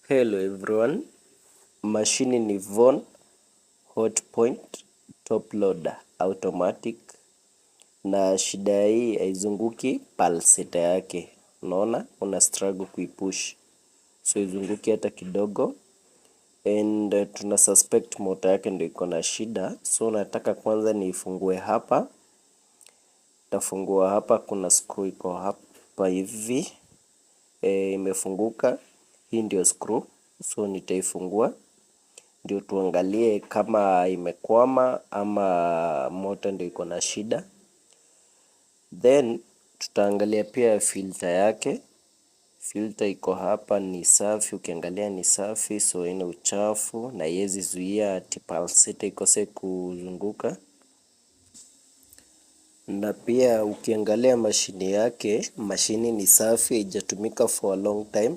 Hello everyone, mashini ni Von Hotpoint top loader automatic, na shida hii haizunguki pulsator yake. Unaona una struggle kuipush, so izunguki hata kidogo, and tuna suspect motor yake ndio iko na shida. So nataka kwanza niifungue hapa, tafungua hapa, kuna screw iko hapa hivi imefunguka. Hii ndio screw, so nitaifungua ndio tuangalie kama imekwama ama motor ndio iko na shida. Then tutaangalia pia filter yake. Filter iko hapa, ni safi, ukiangalia ni safi, so ina uchafu na haiwezi zuia ati pulsator ikose kuzunguka. Na pia ukiangalia mashini yake, mashini ni safi, haijatumika for a long time.